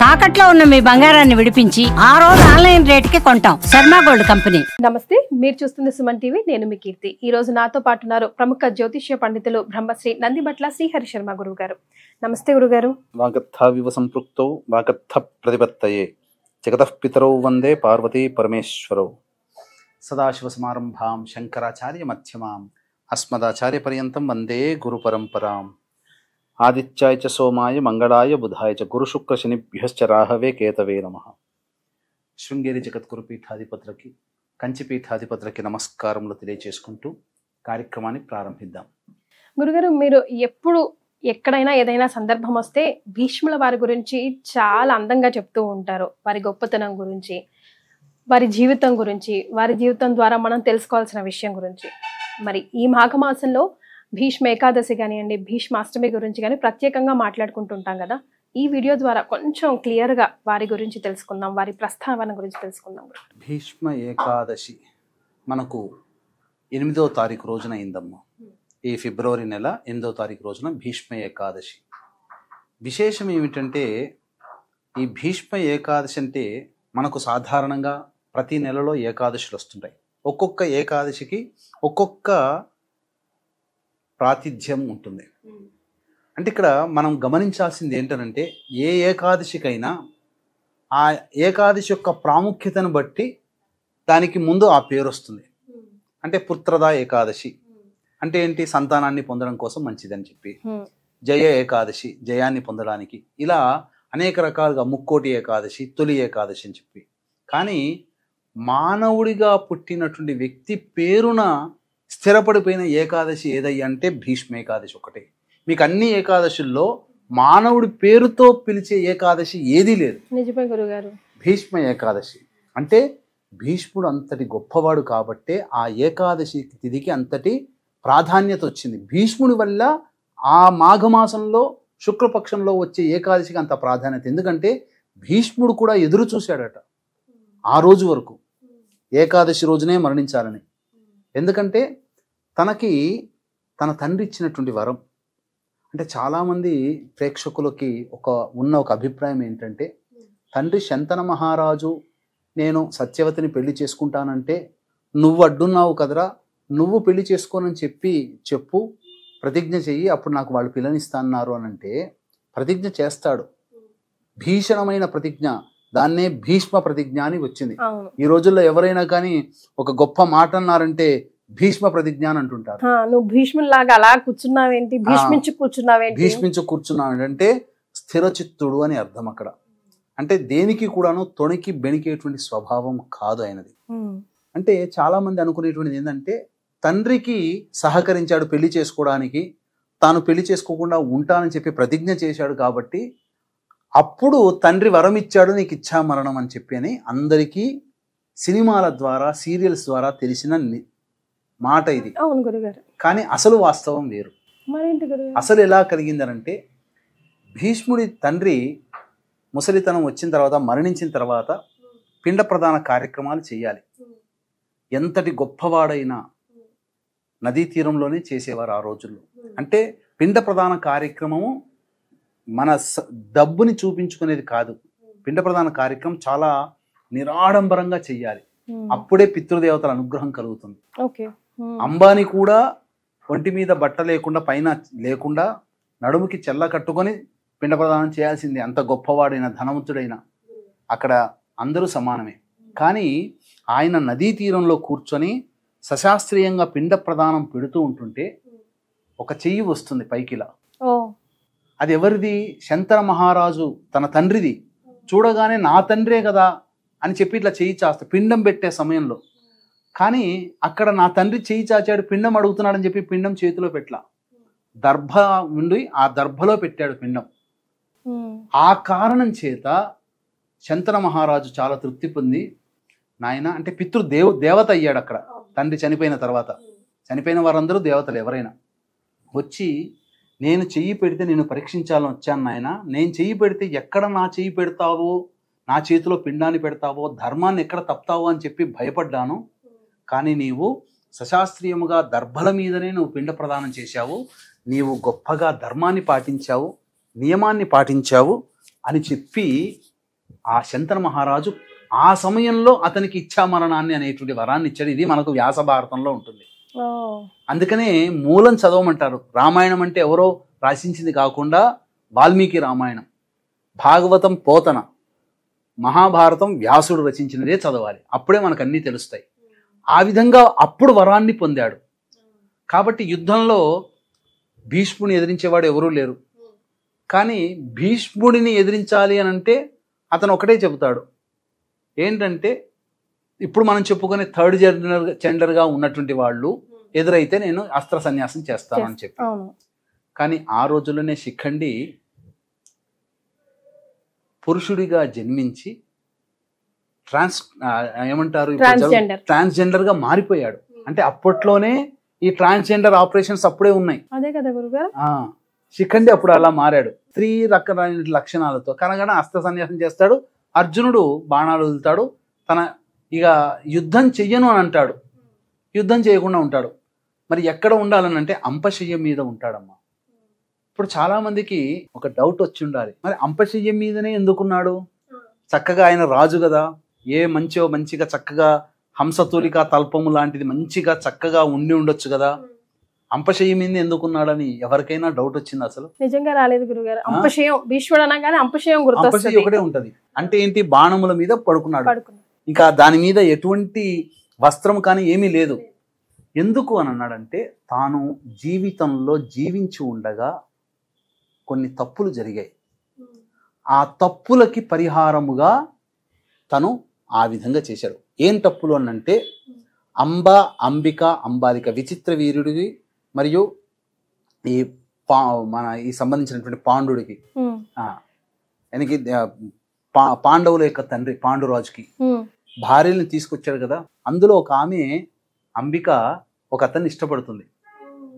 తాకట్లో ఉన్న మీ బంగారాన్ని విడిపించి ఆ రోజు ఆన్లైన్ రేటుకి కొంటాం. Sharma gold company. నమస్తే, మీరు చూస్తున్న సుమన్ టీవీ. నేను మీ కీర్తి. ఈ రోజు నాతో పాటు ఉన్నారు ప్రముఖ జ్యోతిష్య పండితులు బ్రహ్మశ్రీ నందిబట్ల శ్రీహరి శర్మ గురువు గారు. నమస్తే గురుగారు. వాగర్థావివ సంపృక్తౌ వాగర్థ ప్రతిపత్తయే జగతః పితరౌ వందే పార్వతీ పరమేశ్వరౌ. సదాశివ సమారంభాం శంకరాచార్య మధ్యమాం అస్మదాచార్య పర్యంతం వందే గురు పరంపరాం. ఆదిత్యాయ చ సోమాయ మంగళాయ బుధాయ చ గురు శుక్ర శనిభ్యశ్చ రాహవే కేతవే నమః. శృంగేరి జగద్గురు పీఠాధిపతులకి, కంచి పీఠాధిపతులకి నమస్కారములు తెలియచేసుకుంటూ కార్యక్రమాన్ని ప్రారంభిద్దాం. గురుగారు, మీరు ఎప్పుడు ఎక్కడైనా ఏదైనా సందర్భం వస్తే భీష్ముల వారి గురించి చాలా అందంగా చెప్తూ ఉంటారు. వారి గొప్పతనం గురించి, వారి జీవితం గురించి, వారి జీవితం ద్వారా మనం తెలుసుకోవాల్సిన విషయం గురించి. మరి ఈ మాఘమాసంలో భీష్మ ఏకాదశి కానివ్వండి, భీష్మాష్టమి గురించి కానీ ప్రత్యేకంగా మాట్లాడుకుంటుంటాం కదా. ఈ వీడియో ద్వారా కొంచెం క్లియర్గా వారి గురించి తెలుసుకుందాం, వారి ప్రస్తావన గురించి తెలుసుకుందాం. భీష్మ ఏకాదశి మనకు 8వ తారీఖు రోజున అయిందమ్మా. ఈ ఫిబ్రవరి నెల 8వ తారీఖు రోజున భీష్మ ఏకాదశి. విశేషం ఏమిటంటే, ఈ భీష్మ ఏకాదశి అంటే మనకు సాధారణంగా ప్రతి నెలలో ఏకాదశులు వస్తుంటాయి. ఒక్కొక్క ఏకాదశికి ఒక్కొక్క ప్రాతిథ్యం ఉంటుంది. అంటే ఇక్కడ మనం గమనించాల్సింది ఏంటంటే, ఏ ఏకాదశికైనా ఆ ఏకాదశి యొక్క ప్రాముఖ్యతను బట్టి దానికి ముందు ఆ పేరు వస్తుంది. అంటే పుత్రదా ఏకాదశి అంటే ఏంటి, సంతానాన్ని పొందడం కోసం మంచిదని చెప్పి. జయ ఏకాదశి జయాన్ని పొందడానికి. ఇలా అనేక రకాలుగా ముక్కోటి ఏకాదశి, తొలి ఏకాదశి అని చెప్పి. కానీ మానవుడిగా పుట్టినటువంటి వ్యక్తి పేరున స్థిరపడిపోయిన ఏకాదశి ఏదయ్యా అంటే భీష్మ ఏకాదశి ఒకటే. మీకు అన్ని ఏకాదశుల్లో మానవుడి పేరుతో పిలిచే ఏకాదశి ఏదీ లేదు. నిజమే గురుగారు. భీష్మ ఏకాదశి అంటే భీష్ముడు అంతటి గొప్పవాడు కాబట్టే ఆ ఏకాదశి తిథికి అంతటి ప్రాధాన్యత వచ్చింది. భీష్ముడి వల్ల ఆ మాఘమాసంలో శుక్లపక్షంలో వచ్చే ఏకాదశికి అంత ప్రాధాన్యత. ఎందుకంటే భీష్ముడు కూడా ఎదురు చూశాడట ఆ రోజు వరకు, ఏకాదశి రోజునే మరణించాలని. ఎందుకంటే తనకి తన తండ్రి ఇచ్చినటువంటి వరం. అంటే చాలామంది ప్రేక్షకులకి ఉన్న ఒక అభిప్రాయం ఏంటంటే, తండ్రి శంతన మహారాజు నేను సత్యవతిని పెళ్లి చేసుకుంటానంటే నువ్వు అడ్డున్నావు కదరా, నువ్వు పెళ్లి చేసుకోనని చెప్పు, ప్రతిజ్ఞ చెయ్యి, అప్పుడు నాకు వాళ్ళు పిల్లనిస్తాన్నారు అని అంటే ప్రతిజ్ఞ చేస్తాడు. భీషణమైన ప్రతిజ్ఞ, దాన్నే భీష్మ ప్రతిజ్ఞ అని వచ్చింది. ఈ రోజుల్లో ఎవరైనా కానీ ఒక గొప్ప మాట అన్నారంటే భీష్మ ప్రతిజ్ఞ అని అంటుంటారు. నువ్వు భీష్ములాగా అలా కూర్చున్నావేంటి, భీష్మించు కూర్చున్నావు అంటే స్థిరచిత్తుడు అని అర్థం అక్కడ. అంటే దేనికి కూడాను తొణికి బెణికేటువంటి స్వభావం కాదు ఆయనది. అంటే చాలా మంది అనుకునేటువంటిది ఏంటంటే, తండ్రికి సహకరించాడు పెళ్లి చేసుకోవడానికి, తాను పెళ్లి చేసుకోకుండా ఉంటానని చెప్పి ప్రతిజ్ఞ చేశాడు కాబట్టి అప్పుడు తండ్రి వరం ఇచ్చాడు నీకు ఇచ్చా మరణం అని చెప్పి అని అందరికీ సినిమాల ద్వారా, సీరియల్స్ ద్వారా తెలిసిన మాట ఇది. అవును గురుగారు. కానీ అసలు వాస్తవం వేరు. అసలు ఎలా కలిగిందనంటే, భీష్ముడి తండ్రి ముసలితనం వచ్చిన తర్వాత, మరణించిన తర్వాత పిండ ప్రదాన కార్యక్రమాలు చేయాలి. ఎంతటి గొప్పవాడైనా నదీ తీరంలోనే చేసేవారు ఆ రోజుల్లో. అంటే పిండ ప్రదాన కార్యక్రమము మన డబ్బుని చూపించుకునేది కాదు. పిండ ప్రదాన కార్యక్రమం చాలా నిరాడంబరంగా చెయ్యాలి. అప్పుడే పితృదేవతల అనుగ్రహం కలుగుతుంది. అంబానీ కూడా ఒంటి మీద బట్ట లేకుండా, పైన లేకుండా, నడుముకి చెల్ల కట్టుకొని పిండ ప్రదానం చేయాల్సిందే. అంత గొప్పవాడైన, ధనవంతుడైన, అక్కడ అందరూ సమానమే. కానీ ఆయన నదీ తీరంలో కూర్చొని సశాస్త్రీయంగా పిండ ప్రదానం పెడుతూ ఉంటుంటే ఒక చెయ్యి వస్తుంది పైకిలా. అది ఎవరిది? శంతన మహారాజు తన తండ్రిది. చూడగానే నా తండ్రే కదా అని చెప్పి ఇట్లా చెయ్యి చాస్తా పిండం పెట్టే సమయంలో. కానీ అక్కడ నా తండ్రి చెయ్యి చాచాడు, పిండం అడుగుతున్నాడని చెప్పి పిండం చేతిలో పెట్టలా, దర్భ ఉండి ఆ దర్భలో పెట్టాడు పిండం. ఆ కారణం చేత శంతన మహారాజు చాలా తృప్తి పొంది, నాయన అంటే దేవత అయ్యాడు అక్కడ. తండ్రి చనిపోయిన తర్వాత, చనిపోయిన వారందరూ దేవతలు ఎవరైనా వచ్చి, నేను చెయ్యి పెడితే నేను పరీక్షించాలని వచ్చాను నాయన, నేను చెయ్యి పెడితే ఎక్కడ నా చెయ్యి పెడతావో, నా చేతిలో పిండాన్ని పెడతావో, ధర్మాన్ని ఎక్కడ తప్పుతావో అని చెప్పి భయపడ్డాను. కానీ నీవు సశాస్త్రీయముగా దర్భల మీదనే నువ్వు పిండ ప్రదానం చేశావు, నీవు గొప్పగా ధర్మాన్ని పాటించావు, నియమాన్ని పాటించావు అని చెప్పి ఆ శంతన మహారాజు ఆ సమయంలో అతనికి ఇచ్చామరణాన్ని అనేటువంటి వరాన్ని ఇచ్చాడు. ఇది మనకు వ్యాస భారతంలో ఉంటుంది. అందుకనే మూలం చదవమంటారు. రామాయణం అంటే ఎవరో రాసించింది కాకుండా వాల్మీకి రామాయణం, భాగవతం పోతన, మహాభారతం వ్యాసుడు రచించినదే చదవాలి. అప్పుడే మనకు అన్నీ తెలుస్తాయి. ఆ విధంగా అప్పుడు వరాన్ని పొందాడు. కాబట్టి యుద్ధంలో భీష్ముడిని ఎదిరించేవాడు ఎవరూ లేరు. కానీ భీష్ముడిని ఎదిరించాలి అని అంటే అతను ఒకటే చెబుతాడు, ఏంటంటే ఇప్పుడు మనం చెప్పుకునే థర్డ్ జెండర్గా ఉన్నటువంటి వాళ్ళు ఎదురైతే నేను అస్త్ర సన్యాసం చేస్తానని చెప్పి. కానీ ఆ రోజుల్లోనే శిఖండి పురుషుడిగా జన్మించి ట్రాన్స్జెండర్ గా మారిపోయాడు. అంటే అప్పట్లోనే ఈ ట్రాన్స్జెండర్ ఆపరేషన్స్ అప్పుడే ఉన్నాయి. అదే కదా గురుగారు. శిఖండి అప్పుడు అలా మారాడు. స్త్రీ రకమైన లక్షణాలతో కనగన అస్త్ర సన్యాసం చేస్తాడు. అర్జునుడు బాణాలు వదులుతాడు. తన ఇక యుద్ధం చెయ్యను అని అంటాడు, యుద్ధం చేయకుండా ఉంటాడు. మరి ఎక్కడ ఉండాలని అంటే అంపశయ్యం మీద ఉంటాడమ్మా. ఇప్పుడు చాలా మందికి ఒక డౌట్ వచ్చి ఉండాలి, మరి అంపశయ్యం మీదనే ఎందుకున్నాడు? చక్కగా ఆయన రాజు కదా, ఏ మంచిగా చక్కగా హంసతూలిక తల్పము లాంటిది మంచిగా చక్కగా ఉండి ఉండొచ్చు కదా, అంపశయ్యం మీద ఎందుకున్నాడని ఎవరికైనా డౌట్ వచ్చింది? అసలు నిజంగా రాలేదు గురుగారు. అంపశయ్యం భీష్ముడు అనగానే అంపశయ్యం అంపశయ్యం ఒకటే ఉంటది. అంటే ఏంటి? బాణముల మీద పడుకున్నాడు. ఇంకా దాని మీద ఎటువంటి వస్త్రం కానీ ఏమీ లేదు. ఎందుకు అని అన్నాడంటే తాను జీవితంలో జీవించి ఉండగా కొన్ని తప్పులు జరిగాయి. ఆ తప్పులకి పరిహారముగా తను ఆ విధంగా చేశాడు. ఏం తప్పులు అనంటే అంబిక అంబాలిక విచిత్ర వీరుడికి మరియు ఈ ఈ సంబంధించినటువంటి పాండుడికి, ఆయనకి పాండవుల యొక్క తండ్రి పాండురాజుకి భార్యని తీసుకొచ్చాడు కదా. అందులో ఒక ఆమె అంబిక ఒక అతన్ని ఇష్టపడుతుంది.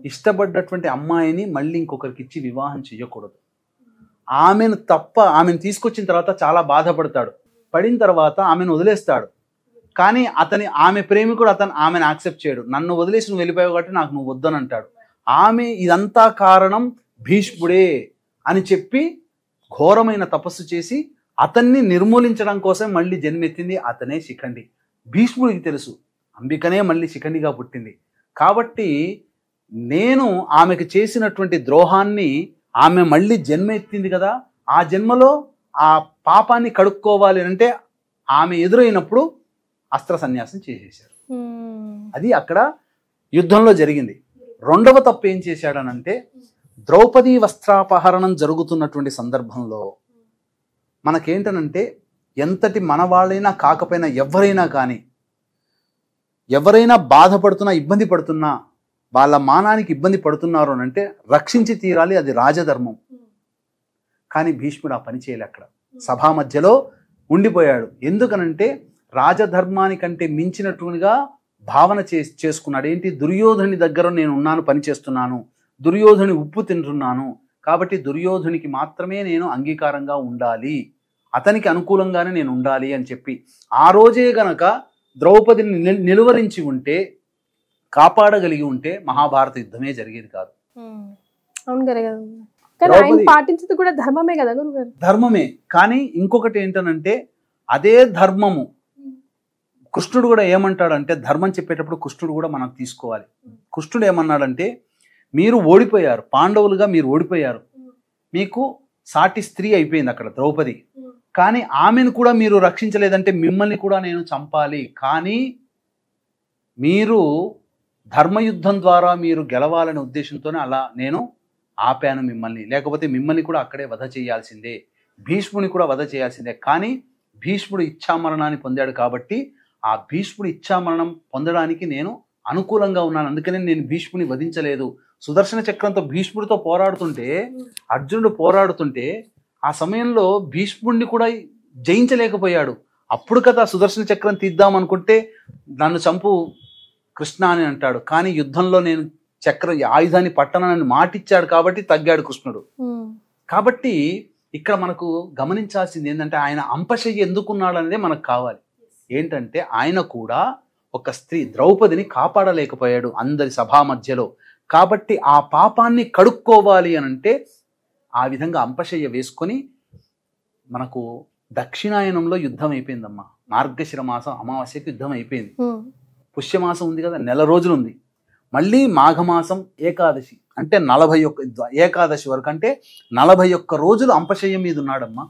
ఇష్టపడ్డటువంటి అమ్మాయిని మళ్ళీ ఇంకొకరికి ఇచ్చి వివాహం చేయకూడదు. ఆమెను తీసుకొచ్చిన తర్వాత చాలా బాధపడతాడు. పడిన తర్వాత ఆమెను వదిలేస్తాడు. కానీ ఆమె ప్రేమికుడు ఆమెను యాక్సెప్ట్ చేయడు. నన్ను వదిలేసి నువ్వు వెళ్ళిపోయావు కాబట్టి నాకు నువ్వు వద్దని అంటాడు. ఆమె ఇదంతా కారణం భీష్ముడే అని చెప్పి ఘోరమైన తపస్సు చేసి అతన్ని నిర్మూలించడం కోసం మళ్ళీ జన్మెత్తింది అతనే శిఖండి. భీష్ముడికి తెలుసు అంబికనే మళ్ళీ శిఖండిగా పుట్టింది కాబట్టి నేను ఆమెకు చేసినటువంటి ద్రోహాన్ని ఆమె మళ్ళీ జన్మ ఎత్తింది కదా, ఆ జన్మలో ఆ పాపాన్ని కడుక్కోవాలి అంటే ఆమె ఎదురైనప్పుడు అస్త్ర సన్యాసం చేసేశారు. అది అక్కడ యుద్ధంలో జరిగింది. రెండవ తప్పు ఏం చేశాడనంటే ద్రౌపది వస్త్రాపహరణం జరుగుతున్నటువంటి సందర్భంలో మనకేంటనంటే ఎంతటి మనవాళ్ళైనా కాకపోయినా ఎవరైనా కానీ ఎవరైనా బాధపడుతున్నా ఇబ్బంది పడుతున్నా వాళ్ళ మానానికి ఇబ్బంది పడుతున్నారు అని అంటే రక్షించి తీరాలి, అది రాజధర్మం. కానీ భీష్ముడు ఆ పని చేయలే. అక్కడ సభా మధ్యలో ఉండిపోయాడు. ఎందుకనంటే రాజధర్మానికంటే మించినట్టుగా భావన చేసుకున్నాడు. ఏంటి? దుర్యోధని దగ్గర నేను ఉన్నాను, పని చేస్తున్నాను, దుర్యోధని ఉప్పు తింటున్నాను, కాబట్టి దుర్యోధనికి మాత్రమే నేను అంగీకారంగా ఉండాలి, అతనికి అనుకూలంగానే నేను ఉండాలి అని చెప్పి ఆ రోజే గనక ద్రౌపదిని నిలువరించి ఉంటే, కాపాడగలిగి ఉంటే మహాభారత యుద్ధమే జరిగేది కాదు. పాటించేది కూడా ధర్మమే కదా గురుగారు. ధర్మమే. కానీ ఇంకొకటి ఏంటనంటే అదే ధర్మము కృష్ణుడు కూడా ఏమంటాడంటే, ధర్మం చెప్పేటప్పుడు కృష్ణుడు కూడా మనం తీసుకోవాలి. కృష్ణుడు ఏమన్నాడంటే, మీరు ఓడిపోయారు, పాండవులుగా మీరు ఓడిపోయారు, మీకు సాటి స్త్రీ అయిపోయింది అక్కడ ద్రౌపది, కానీ ఆమెను కూడా మీరు రక్షించలేదంటే మిమ్మల్ని కూడా నేను చంపాలి. కానీ మీరు ధర్మయుద్ధం ద్వారా మీరు గెలవాలనే ఉద్దేశంతోనే అలా నేను ఆపాను మిమ్మల్ని, లేకపోతే మిమ్మల్ని కూడా అక్కడే వధ చేయాల్సిందే, భీష్ముని కూడా వధ చేయాల్సిందే. కానీ భీష్ముడు ఇచ్ఛామరణాన్ని పొందాడు కాబట్టి ఆ భీష్ముడు ఇచ్ఛామరణం పొందడానికి నేను అనుకూలంగా ఉన్నాను, అందుకనే నేను భీష్ముని వధించలేదు. సుదర్శన చక్రంతో భీష్ముడితో పోరాడుతుంటే, అర్జునుడు పోరాడుతుంటే ఆ సమయంలో భీష్ముడిని కూడా జయించలేకపోయాడు. అప్పుడు కదా సుదర్శన చక్రం తీద్దాం అనుకుంటే నన్ను చంపు కృష్ణ అని అంటాడు. కానీ యుద్ధంలో నేను చక్రం ఆయుధాన్ని పట్టనని మాటిచ్చాడు కాబట్టి తగ్గాడు కృష్ణుడు. కాబట్టి ఇక్కడ మనకు గమనించాల్సింది ఏంటంటే ఆయన అంపశయ్య ఎందుకున్నాడు అనేది మనకు కావాలి. ఏంటంటే ఆయన కూడా ఒక స్త్రీ ద్రౌపదిని కాపాడలేకపోయాడు అందరి సభా మధ్యలో. కాబట్టి ఆ పాపాన్ని కడుక్కోవాలి అని అంటే ఆ విధంగా అంపశయ్య వేసుకొని మనకు దక్షిణాయనంలో యుద్ధం అయిపోయిందమ్మా. మార్గశిర మాసం అమావాస్యకి యుద్ధం అయిపోయింది. పుష్యమాసం ఉంది కదా, నెల రోజులు ఉంది. మళ్ళీ మాఘమాసం ఏకాదశి అంటే 41 ఏకాదశి వరకు అంటే 41 రోజులు అంపశయ్యం మీద ఉన్నాడమ్మా.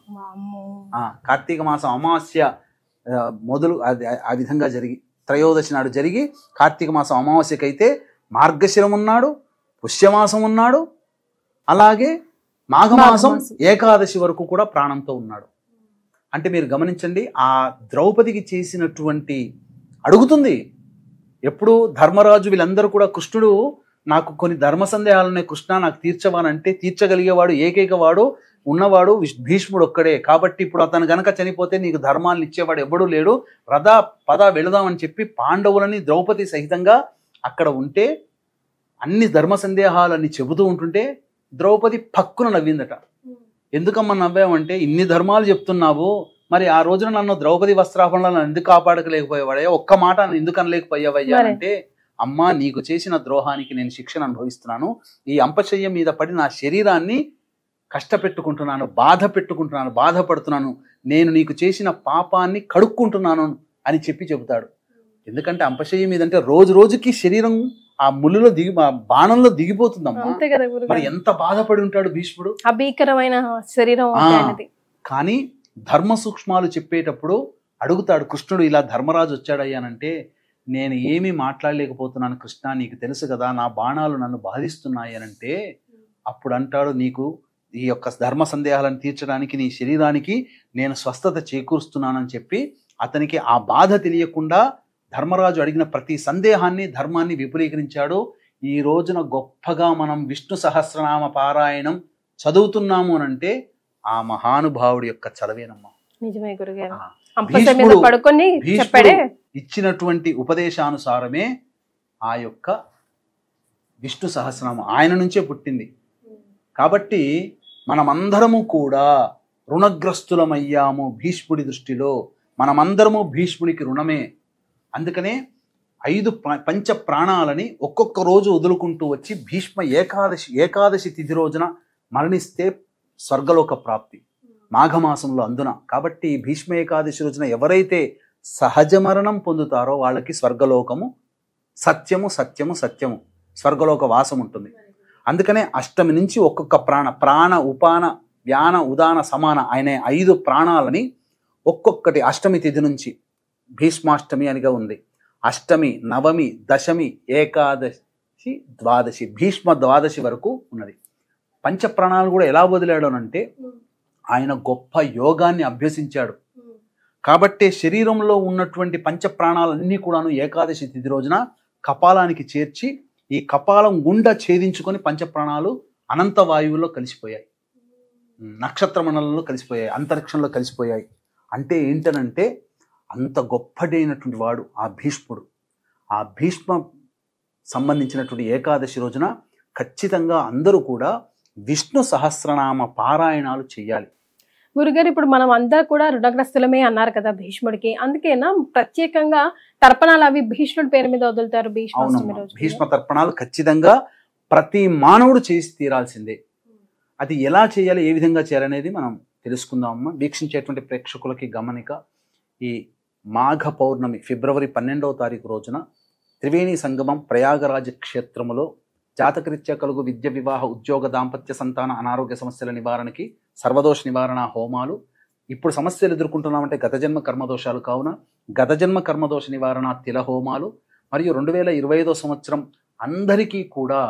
కార్తీక మాసం అమావాస్య మొదలు అది ఆ విధంగా జరిగి త్రయోదశి నాడు జరిగి కార్తీక మాసం అమావాస్యకి అయితే మార్గశిరం ఉన్నాడు, పుష్యమాసం ఉన్నాడు, అలాగే మాఘమాసం ఏకాదశి వరకు కూడా ప్రాణంతో ఉన్నాడు. అంటే మీరు గమనించండి, ఆ ద్రౌపదికి చేసినటువంటి అడుగుతుంది ఎప్పుడు ధర్మరాజు వీళ్ళందరూ కూడా, కృష్ణుడు నాకు కొన్ని ధర్మ సందేహాలున్నాయి కృష్ణ నాకు తీర్చవానంటే తీర్చగలిగేవాడు ఏకైక వాడు ఉన్నవాడు భీష్ముడు ఒక్కడే. కాబట్టి ఇప్పుడు అతను గనక చనిపోతే నీకు ధర్మాలను ఇచ్చేవాడు ఎవ్వడూ లేడు, రథ పద వెళదామని చెప్పి పాండవులని ద్రౌపది సహితంగా అక్కడ ఉంటే అన్ని ధర్మ సందేహాలని చెబుతూ ఉంటుంటే ద్రౌపది పక్కున నవ్విందట. ఎందుకమ్మా నవ్వామంటే, ఇన్ని ధర్మాలు చెప్తున్నావు, మరి ఆ రోజున నన్ను ద్రౌపది వస్త్రాభరణలను ఎందుకు కాపాడకలేకపోయేవాడే, ఒక్క మాట ఎందుకు అనలేకపోయావయ్యా అంటే, అమ్మా నీకు చేసిన ద్రోహానికి నేను శిక్షను అనుభవిస్తున్నాను, ఈ అంపశయ్యం మీద పడి నా శరీరాన్ని కష్టపెట్టుకుంటున్నాను, బాధపడుతున్నాను, నేను నీకు చేసిన పాపాన్ని కడుక్కుంటున్నాను అని చెబుతాడు. ఎందుకంటే అంపశయ్యం మీద అంటే రోజు రోజుకి శరీరం ఆ ముళ్ళులో బాణంలో దిగిపోతుందమ్మా. మరి ఎంత బాధపడి ఉంటాడు భీష్ముడు. భీకరమైన శరీరం. కానీ ధర్మ సూక్ష్మాలు చెప్పేటప్పుడు అడుగుతాడు కృష్ణుడు, ఇలా ధర్మరాజు వచ్చాడయ్యానంటే నేను ఏమీ మాట్లాడలేకపోతున్నాను కృష్ణ, నీకు తెలుసు కదా నా బాణాలు నన్ను బాధిస్తున్నాయి అనంటే అప్పుడు అంటాడు, నీకు ఈ యొక్క ధర్మ సందేహాలను తీర్చడానికి నీ శరీరానికి నేను స్వస్థత చేకూరుస్తున్నానని చెప్పి అతనికి ఆ బాధ తెలియకుండా ధర్మరాజు అడిగిన ప్రతి సందేహాన్ని ధర్మాన్ని విపులీకరించాడు. ఈ రోజున గొప్పగా మనం విష్ణు సహస్రనామ పారాయణం చదువుతున్నాము అనంటే ఆ మహానుభావుడి యొక్క చలవేనమ్మా. నిజమే గురుగారు. భీష్ముడు ఇచ్చినటువంటి ఉపదేశానుసారమే ఆ యొక్క విష్ణు సహస్రనామం ఆయన నుంచే పుట్టింది. కాబట్టి మనమందరము కూడా రుణగ్రస్తులమయ్యాము భీష్ముడి దృష్టిలో, మనమందరము భీష్ముడికి రుణమే. అందుకనే 5 పంచ ప్రాణాలని ఒక్కొక్క రోజు వదులుకుంటూ వచ్చి భీష్మ ఏకాదశి తిథి రోజున మరణిస్తే స్వర్గలోక ప్రాప్తి మాఘమాసంలో అందున. కాబట్టి భీష్మ ఏకాదశి రోజున ఎవరైతే సహజ మరణం పొందుతారో వాళ్ళకి స్వర్గలోకము సత్యము స్వర్గలోక వాసం ఉంటుంది. అందుకనే అష్టమి నుంచి ఒక్కొక్క ప్రాణ ఉపాన వ్యాన ఉదాన సమాన ఆయన 5 ప్రాణాలని ఒక్కొక్కటి అష్టమి తిథి నుంచి భీష్మాష్టమి అనిగా ఉంది, అష్టమి, నవమి, దశమి, ఏకాదశి, ద్వాదశి, భీష్మ ద్వాదశి వరకు ఉన్నది. పంచప్రాణాలు కూడా ఎలా వదిలాడు అంటే ఆయన గొప్ప యోగాన్ని అభ్యసించాడు. కాబట్టి శరీరంలో ఉన్నటువంటి పంచప్రాణాలన్నీ కూడాను ఏకాదశి తిథి రోజున కపాలానికి చేర్చి ఈ కపాలం గుండా ఛేదించుకొని పంచప్రాణాలు అనంత వాయువులో కలిసిపోయాయి, నక్షత్ర మండలంలో కలిసిపోయాయి, అంతరిక్షంలో కలిసిపోయాయి. అంటే ఏంటనంటే అంత గొప్పడైనటువంటి వాడు ఆ భీష్ముడు. ఆ భీష్మ సంబంధించినటువంటి ఏకాదశి రోజున ఖచ్చితంగా అందరూ కూడా విష్ణు సహస్రనామ పారాయణాలు చేయాలి. గురుగారు, ఇప్పుడు మనం అందరూ కూడా రుణగ్రస్తులమే అన్నారు కదా భీష్ముడికి, అందుకేనా ప్రత్యేకంగా తర్పణాలు అవి భీష్ముడి పేరు మీద వదులుతారు? భీష్మ తర్పణాలు ఖచ్చితంగా ప్రతి మానవుడు చేసి తీరాల్సిందే. అది ఎలా చేయాలి, ఏ విధంగా చేయాలనేది మనం తెలుసుకుందామమ్మా. వీక్షించేటువంటి ప్రేక్షకులకి గమనిక, ఈ మాఘ పౌర్ణమి ఫిబ్రవరి 12వ తారీఖు రోజున త్రివేణి సంగమం ప్రయాగరాజ క్షేత్రములో జాతకరీత్యా కలుగు విద్య, వివాహ, ఉద్యోగ, దాంపత్య, సంతాన, అనారోగ్య సమస్యల నివారణకి సర్వదోష నివారణ హోమాలు. ఇప్పుడు సమస్యలు ఎదుర్కొంటున్నామంటే గత జన్మ కర్మదోషాలు కావున గత జన్మ కర్మదోష నివారణ తిల హోమాలు, మరియు 2025వ సంవత్సరం అందరికీ కూడా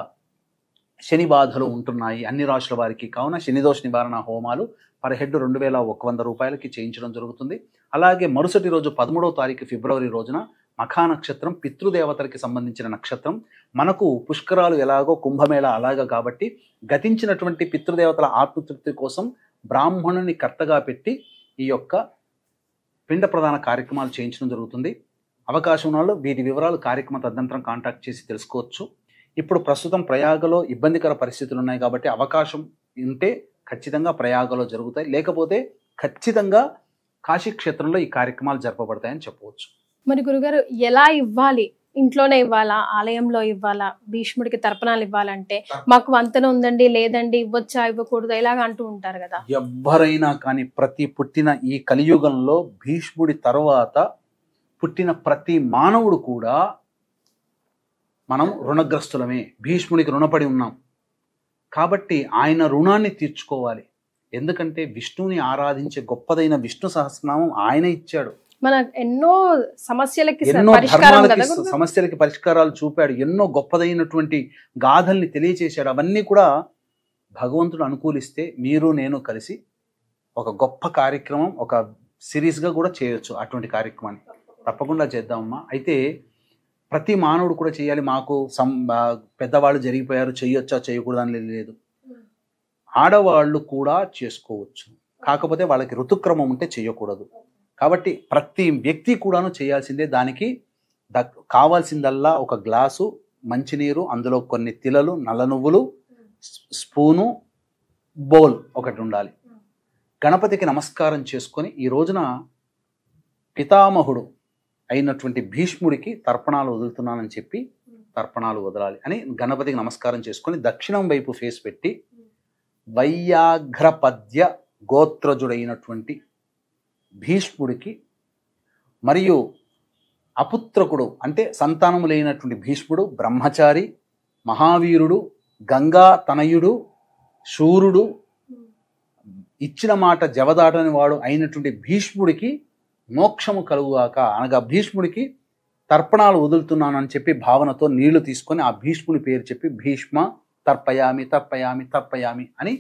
శని బాధలు ఉంటున్నాయి అన్ని రాశుల వారికి, కావున శనిదోష నివారణ హోమాలు పర్ హెడ్ 2100 రూపాయలకి చేయించడం జరుగుతుంది. అలాగే మరుసటి రోజు 13వ తారీఖు ఫిబ్రవరి రోజున మఖా నక్షత్రం పితృదేవతలకి సంబంధించిన నక్షత్రం. మనకు పుష్కరాలు ఎలాగో కుంభమేళ అలాగా, కాబట్టి గతించినటువంటి పితృదేవతల ఆత్మతృప్తి కోసం బ్రాహ్మణుని కర్తగా పెట్టి ఈ యొక్క పిండ ప్రదాన కార్యక్రమాలు చేయించడం జరుగుతుంది. అవకాశం ఉన్న వాళ్ళు వీటి వివరాలు కార్యక్రమ తదనంతరం కాంటాక్ట్ చేసి తెలుసుకోవచ్చు. ఇప్పుడు ప్రస్తుతం ప్రయాగలో ఇబ్బందికర పరిస్థితులు ఉన్నాయి కాబట్టి అవకాశం ఉంటే ఖచ్చితంగా ప్రయాగలో జరుగుతాయి, లేకపోతే ఖచ్చితంగా కాశీ క్షేత్రంలో ఈ కార్యక్రమాలు జరపబడతాయని చెప్పవచ్చు. మరి గురుగారు, ఎలా ఇవ్వాలి ఇంట్లోనే ఇవ్వాలా, ఆలయంలో ఇవ్వాలా, భీష్ముడికి తర్పణాలు ఇవ్వాలంటే మాకు వంతన ఉందండి, లేదండి, ఇవ్వచ్చా ఇవ్వకూడదు ఇలాగ అంటూ ఉంటారు కదా. ఎవ్వరైనా కానీ పుట్టిన ఈ కలియుగంలో భీష్ముడి తర్వాత పుట్టిన ప్రతి మానవుడు కూడా మనం రుణగ్రస్తులమే, భీష్ముడికి రుణపడి ఉన్నాం. కాబట్టి ఆయన రుణాన్ని తీర్చుకోవాలి. ఎందుకంటే విష్ణువుని ఆరాధించే గొప్పదైన విష్ణు సహస్రనామం ఆయన ఇచ్చాడు. మన ఎన్నో సమస్యలకి ఎన్నో పరిష్కారం కదా ధర్మాలకి గురుగారు? సమస్యలకి పరిష్కారాలు చూపాడు. ఎన్నో గొప్పదైనటువంటి గాథల్ని తెలియచేశాడు. అవన్నీ కూడా భగవంతుడు అనుకూలిస్తే మీరు నేను కలిసి ఒక గొప్ప కార్యక్రమం, ఒక సిరీస్గా కూడా చేయొచ్చు. అటువంటి కార్యక్రమాన్ని తప్పకుండా చేద్దామమ్మా. అయితే ప్రతి మానవుడు కూడా చేయాలి. మాకు పెద్దవాళ్ళు జరిగిపోయారు, చేయొచ్చా చేయకూడదని లేదు. ఆడవాళ్ళు కూడా చేసుకోవచ్చు, కాకపోతే వాళ్ళకి ఋతుక్రమం ఉంటే చేయకూడదు. కాబట్టి ప్రతి వ్యక్తి కూడాను చేయాల్సిందే. దానికి కావాల్సిందల్లా ఒక గ్లాసు మంచినీరు, అందులో కొన్ని తిలలు, నల్ల నువ్వులు, స్పూను, బౌల్ ఒకటి ఉండాలి. గణపతికి నమస్కారం చేసుకొని ఈ రోజున పితామహుడు అయినటువంటి భీష్ముడికి తర్పణాలు వదులుతున్నానని చెప్పి తర్పణాలు వదలాలి అని గణపతికి నమస్కారం చేసుకొని దక్షిణం వైపు ఫేస్ పెట్టి వైయాఘ్రపద్య గోత్రజుడైనటువంటి భీష్ముడికి మరియు అపుత్రకుడు అంటే సంతానము లేనటువంటి భీష్ముడు, బ్రహ్మచారి, మహావీరుడు, గంగా తనయుడు, శూరుడు, ఇచ్చిన మాట జవదాటని వాడు అయినటువంటి భీష్ముడికి మోక్షము కలుగుగాక అనగా భీష్ముడికి తర్పణాలు వదులుతున్నానని చెప్పి భావనతో నీళ్లు తీసుకొని ఆ భీష్ముడి పేరు చెప్పి భీష్మ తర్పయామి తర్పయామి తర్పయామి అని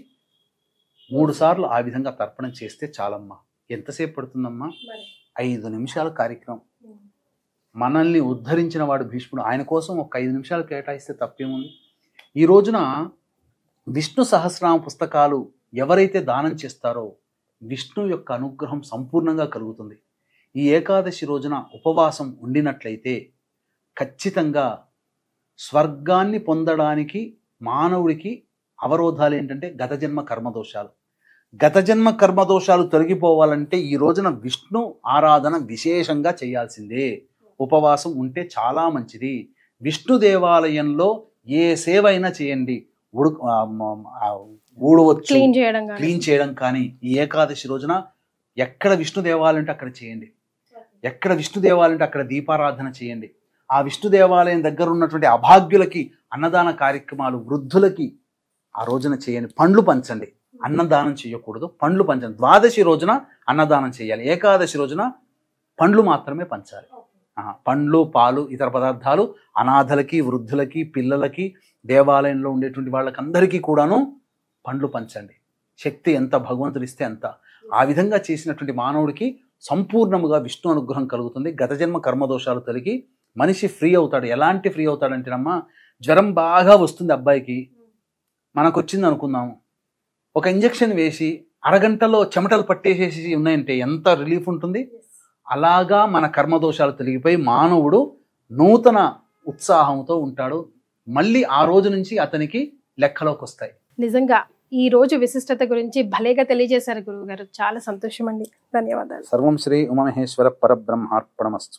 3 సార్లు ఆ విధంగా తర్పణం చేస్తే చాలమ్మా. ఎంతసేపు పడుతుందమ్మా? 5 నిమిషాల కార్యక్రమం. మనల్ని ఉద్ధరించిన వాడు భీష్ముడు, ఆయన కోసం ఒక 5 నిమిషాలు కేటాయిస్తే తప్పేముంది? ఈ రోజున విష్ణు సహస్రనామ పుస్తకాలు ఎవరైతే దానం చేస్తారో విష్ణు యొక్క అనుగ్రహం సంపూర్ణంగా కలుగుతుంది. ఈ ఏకాదశి రోజున ఉపవాసం ఉండినట్లయితే ఖచ్చితంగా స్వర్గాన్ని పొందడానికి మానవుడికి అవరోధాలు ఏంటంటే గత జన్మ కర్మదోషాలు. గత జన్మ కర్మదోషాలు తొలగిపోవాలంటే ఈ రోజున విష్ణు ఆరాధన విశేషంగా చేయాల్సిందే. ఉపవాసం ఉంటే చాలా మంచిది. విష్ణు దేవాలయంలో ఏ సేవ అయినా చేయండి, ఊడవచ్చు, క్లీన్ చేయడం కానీ ఈ ఏకాదశి రోజున ఎక్కడ విష్ణు దేవాలయం అంటే అక్కడ చేయండి. ఎక్కడ విష్ణు దేవాలయం అంటే అక్కడ దీపారాధన చేయండి. ఆ విష్ణు దేవాలయం దగ్గర ఉన్నటువంటి అభాగ్యులకి అన్నదాన కార్యక్రమాలు, వృద్ధులకి ఆ రోజున చేయండి. పండ్లు పంచండి, అన్నదానం చేయకూడదు, పండ్లు పంచండి. ద్వాదశి రోజున అన్నదానం చేయాలి, ఏకాదశి రోజున పండ్లు మాత్రమే పంచాలి. పండ్లు, పాలు, ఇతర పదార్థాలు అనాథలకి, వృద్ధులకి, పిల్లలకి, దేవాలయంలో ఉండేటువంటి వాళ్ళకందరికీ కూడాను పండ్లు పంచండి. శక్తి ఎంత భగవంతుడు ఇస్తే అంత. ఆ విధంగా చేసినటువంటి మానవుడికి సంపూర్ణముగా విష్ణు అనుగ్రహం కలుగుతుంది. గత జన్మ కర్మదోషాలు తొలగి మనిషి ఫ్రీ అవుతాడు. ఎలాంటి ఫ్రీ అవుతాడంటేనమ్మా, జ్వరం బాగా వస్తుంది అబ్బాయికి, మనకు వచ్చింది అనుకుందాము, ఒక ఇంజెక్షన్ వేసి అరగంటలో చెమటలు పట్టేసేసి ఉన్నాయంటే ఎంత రిలీఫ్ ఉంటుంది. అలాగా మన కర్మదోషాలు తొలగిపోయి మానవుడు నూతన ఉత్సాహంతో ఉంటాడు. మళ్ళీ ఆ రోజు నుంచి అతనికి లెక్కలోకి వస్తాయి. నిజంగా ఈ రోజు విశిష్టత గురించి భలేగా తెలియజేశారు గురువు గారు. చాలా సంతోషం అండి. ధన్యవాదాలు. సర్వం శ్రీ ఉమామహేశ్వర పరబ్రహ్మార్పణమస్తు.